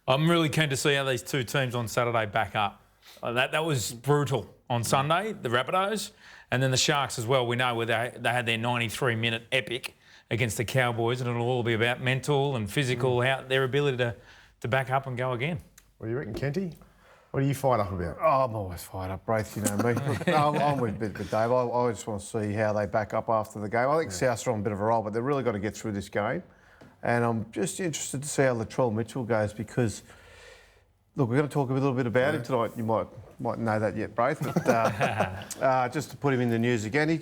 I'm really keen to see how these two teams on Saturday back up. That was brutal on Sunday, the Rabbitohs, and then the Sharks as well. We know where they had their 93-minute epic against the Cowboys, and it'll all be about mental and physical, how their ability to back up and go again. What do you reckon, Kenty? What are you fired up about? Oh, I'm always fired up, Braith, you know me. Look, I'm with Dave. I just want to see how they back up after the game. I think Souths are on a bit of a roll, but they've really got to get through this game. And I'm just interested to see how Latrell Mitchell goes because, look, we're going to talk a little bit about him tonight. You might know that yet, Braith, but just to put him in the news again, he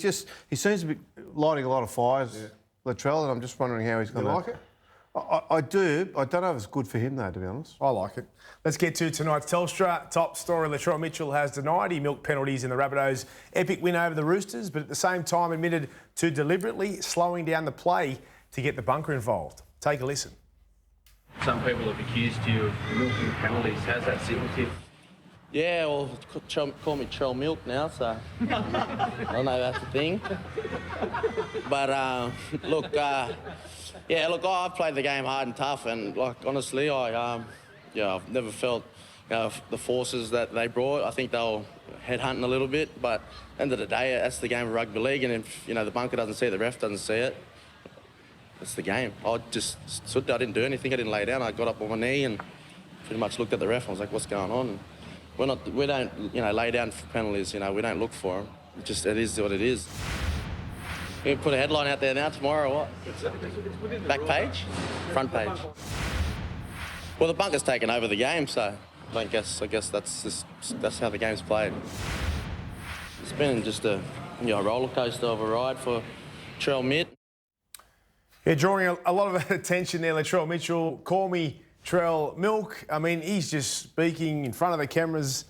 seems to be lighting a lot of fires, Latrell, and I'm just wondering how he's going to... You like it? I do. I don't know if it's good for him, though, to be honest. I like it. Let's get to tonight's Telstra. Top story, Latrell Mitchell has denied he milked penalties in the Rabbitohs' epic win over the Roosters, but at the same time admitted to deliberately slowing down the play to get the bunker involved. Take a listen. Some people have accused you of milking penalties. How's that sit with you? Yeah, well, call me Trell Milk now, so I don't know that's the thing. But look, I've played the game hard and tough, and honestly, I've never felt the forces that they brought. I think they were headhunting a little bit, but at the end of the day, that's the game of rugby league, and if the bunker doesn't see it, the ref doesn't see it. That's the game. I just stood there. I didn't do anything. I didn't lay down. I got up on my knee and pretty much looked at the ref. I was like, "What's going on?" And we don't lay down for penalties. We don't look for them. It is what it is. We put a headline out there now tomorrow. Or what? Back page, front page. Well, the bunker's taken over the game, so I guess that's how the game's played. It's been just a roller coaster of a ride for Latrell Mitchell. Yeah, drawing a lot of attention there, Latrell Mitchell. Call me Trell Milk. I mean, he's just speaking in front of the cameras,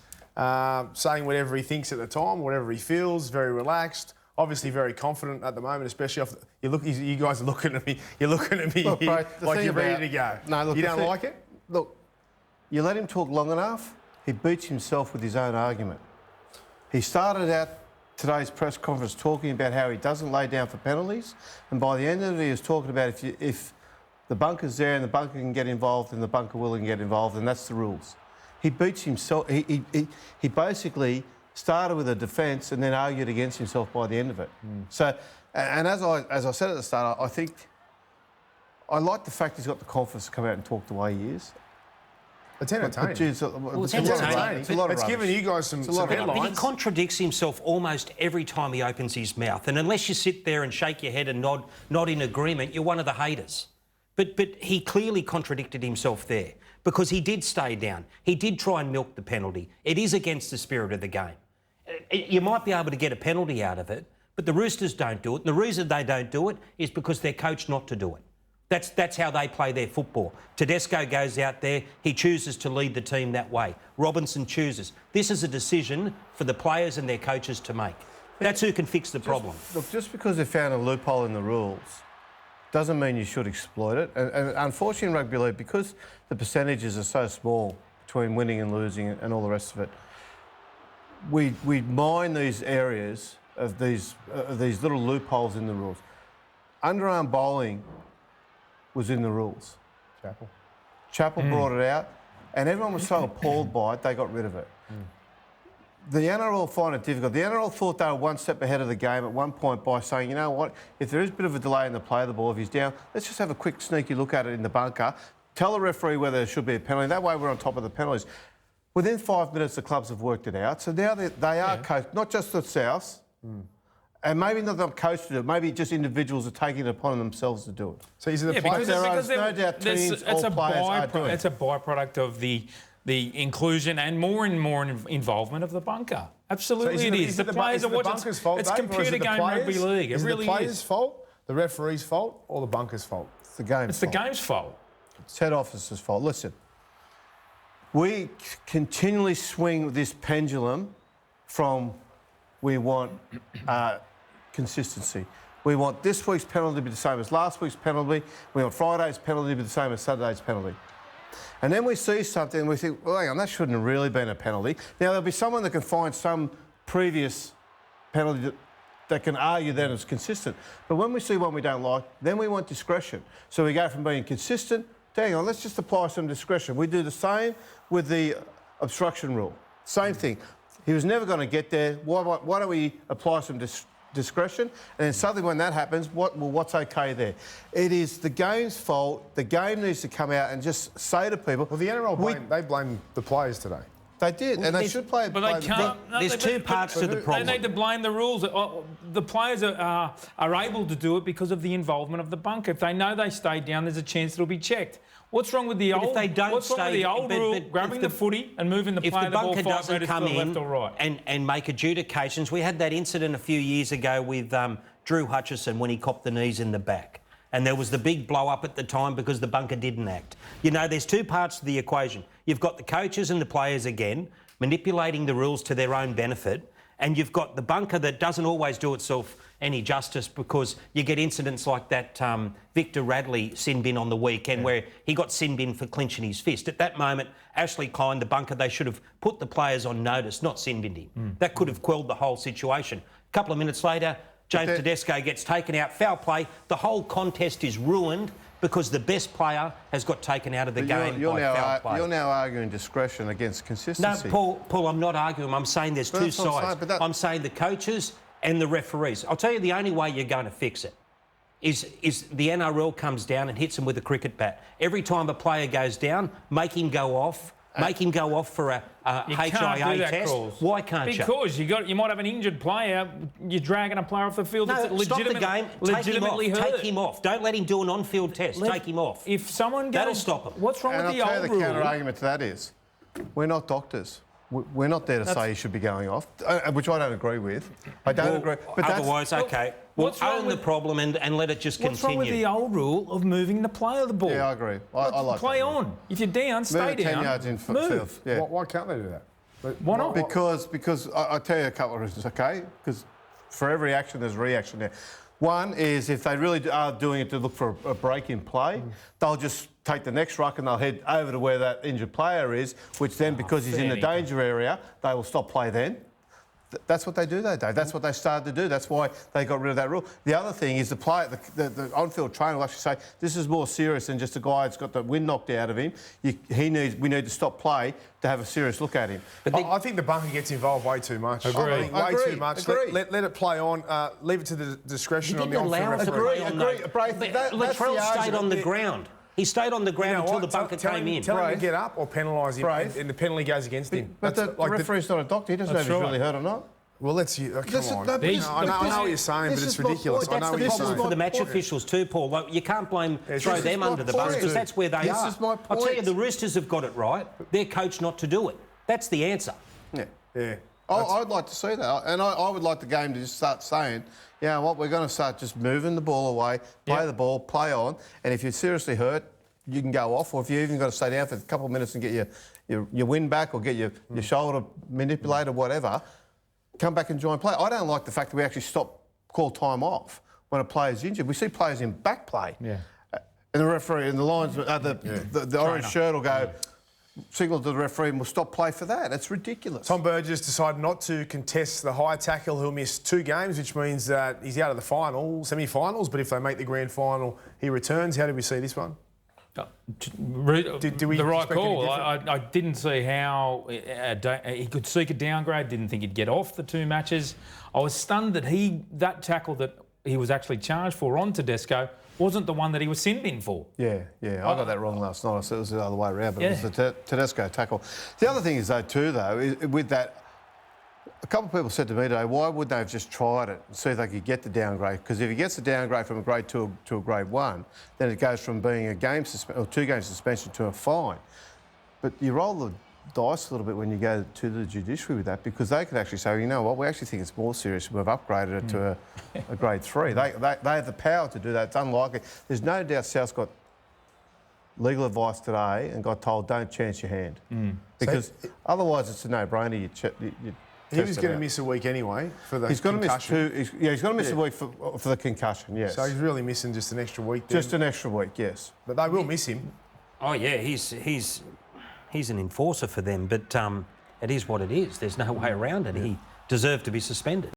saying whatever he thinks at the time, whatever he feels, very relaxed. Obviously very confident at the moment, especially off you guys are looking at me. You're looking at me look, bro, like you're ready to go. No, look, you don't like it? Look, you let him talk long enough, he beats himself with his own argument. He started out today's press conference talking about how he doesn't lay down for penalties, and by the end of it, he was talking about if the bunker's there and the bunker can get involved, and the bunker will get involved, and that's the rules. He beats himself. He basically started with a defence and then argued against himself by the end of it. So, and as I said at the start, I think I like the fact he's got the confidence to come out and talk the way he is. It's entertaining. It's entertaining. It's giving you guys some headlines. But he contradicts himself almost every time he opens his mouth. And unless you sit there and shake your head and nod in agreement, you're one of the haters. But he clearly contradicted himself there because he did stay down. He did try and milk the penalty. It is against the spirit of the game. You might be able to get a penalty out of it, but the Roosters don't do it. And the reason they don't do it is because they're coached not to do it. That's how they play their football. Tedesco goes out there, he chooses to lead the team that way. Robinson chooses. This is a decision for the players and their coaches to make. That's who can fix the problem. Look, just because they found a loophole in the rules doesn't mean you should exploit it. And unfortunately in rugby league, because the percentages are so small between winning and losing and all the rest of it, we mine these areas of these little loopholes in the rules. Underarm bowling was in the rules. Chappell brought it out, and everyone was so appalled by it, they got rid of it. The NRL find it difficult. The NRL thought they were one step ahead of the game at one point by saying, you know what, if there is a bit of a delay in the play of the ball, if he's down, let's just have a quick sneaky look at it in the bunker, tell the referee whether there should be a penalty. That way we're on top of the penalties. Within 5 minutes, the clubs have worked it out. So now they are coached, not just the Souths, and maybe not them coached to do it, maybe just individuals are taking it upon themselves to do it. So is it the players? Because no doubt teams or players are doing it. It's a byproduct of the inclusion and more involvement of the bunker. Absolutely, So it is. The players are watching. bunker's fault, It's Dave, or is computer it the game players? rugby league. It Is really it the players' is. fault, the referee's fault, or the bunker's fault? It's the game's It's the fault. game's fault. It's head office's fault. Listen, we continually swing this pendulum from we want consistency. We want this week's penalty to be the same as last week's penalty. We want Friday's penalty to be the same as Saturday's penalty. And then we see something and we think, well, hang on, that shouldn't have really been a penalty. Now, there'll be someone that can find some previous penalty that can argue that it's consistent. But when we see one we don't like, then we want discretion. So we go from being consistent hang on, let's just apply some discretion. We do the same with the obstruction rule. Same thing. He was never going to get there. Why don't we apply some discretion? And then suddenly when that happens, what's okay there? It is the game's fault. The game needs to come out and just say to people... Well, the NRL, they blame the players today. They did, and they should play... But they can't. There's two parts to the problem. They need to blame the rules. The players are able to do it because of the involvement of the bunker. If they know they stayed down, there's a chance it'll be checked. What's wrong with the old? If they don't what's wrong with the old rule? Grabbing the footy and moving the player the ball 5 metres to the left or right. And make adjudications. We had that incident a few years ago with Drew Hutchison when he copped the knees in the back. And there was the big blow up at the time because the bunker didn't act. You know, there's two parts to the equation. You've got the coaches and the players again manipulating the rules to their own benefit, and you've got the bunker that doesn't always do itself any justice because you get incidents like that Victor Radley sin bin on the weekend where he got sin bin for clinching his fist. At that moment, Ashley Klein, the bunker, they should have put the players on notice, not sin binned him. That could have quelled the whole situation. A couple of minutes later, James Tedesco gets taken out, foul play. The whole contest is ruined because the best player has got taken out of the game by foul play. You're now arguing discretion against consistency. No, Paul, I'm not arguing. I'm saying there's two sides. I'm saying the coaches and the referees. I'll tell you the only way you're going to fix it is the NRL comes down and hits him with a cricket bat. Every time a player goes down, make him go off. Make him go off for a HIA test. Why can't you? Because you might have an injured player. You're dragging a player off the field. No, stop the game. Legitimately hurt. Take him off. Don't let him do an on-field test. Take him off. If someone goes, that'll stop him. What's wrong with the old rule? And I'll tell you the counter-argument to that is, we're not doctors. We're not there to say he should be going off, which I don't agree with. I don't agree. But otherwise, OK. Well, own the problem and let it just continue. What's wrong with the old rule of moving the player the ball? Yeah, I agree. I like play that. on. If you're down, stay down. 10 yards in field. Yeah. Why can't they do that? Why not? Because I'll tell you a couple of reasons, OK? Because for every action, there's a reaction there. One is if they really are doing it to look for a break in play, they'll just take the next ruck and they'll head over to where that injured player is, which then, because he's in the danger area, they will stop play then. That's what they do, though, Dave. That's what they started to do. That's why they got rid of that rule. The other thing is the on-field trainer will actually say, this is more serious than just a guy that's got the wind knocked out of him. We need to stop play to have a serious look at him. I think the bunker gets involved way too much. Agree. Way too much. Let it play on. Leave it to the discretion on the on-field referee. Latrell stayed on the ground. He stayed on the ground until the bunker came in. Tell him to get up or penalise him, and the penalty goes against him. But the referee's not a doctor. He doesn't know if he's really hurt or not. Well, let's... Come on. I know what you're saying, but it's ridiculous. That's the problem for the match officials too, Paul. Like, you can't throw them under the bus because that's where they are. I'll tell you, the Roosters have got it right. They're coached not to do it. That's the answer. Yeah. I'd like to see that. And I would like the game to just start saying, you know what, we're going to start just moving the ball away, play the ball, play on, and if you're seriously hurt, you can go off, or if you even got to stay down for a couple of minutes and get your wind back or get your shoulder manipulated, whatever, come back and join play. I don't like the fact that we actually call time off when a player's injured. We see players in back play. Yeah. And the referee and the lines, the orange shirt will go, signal to the referee and we'll stop play for that. It's ridiculous. Tom Burgess decided not to contest the high tackle. He'll miss 2 games, which means that he's out of the semi-finals, but if they make the grand final, he returns. How did we see this one? The right call. I didn't see how he could seek a downgrade. Didn't think he'd get off the 2 matches. I was stunned that that tackle that he was actually charged for on Tedesco wasn't the one that he was sin bin for. Yeah. I got that wrong last night. I said it was the other way around, but it was the Tedesco tackle. The other thing is, though, is with that, a couple of people said to me today, why wouldn't they have just tried it and see if they could get the downgrade? Because if he gets the downgrade from a grade 2 to a grade 1, then it goes from being a 2-game suspension to a fine. But you roll the dice a little bit when you go to the judiciary with that, because they could actually say, you know what, we actually think it's more serious. We've upgraded it to a grade 3. They have the power to do that. It's unlikely. There's no doubt South's got legal advice today and got told, don't chance your hand. Because otherwise it's a no-brainer. He was going to miss a week anyway for the concussion. He's going to miss a week for the concussion, yes. So he's really missing just an extra week then. Just an extra week, yes. But they will miss him. Oh, yeah, he's an enforcer for them, but it is what it is. There's no way around it. He deserved to be suspended.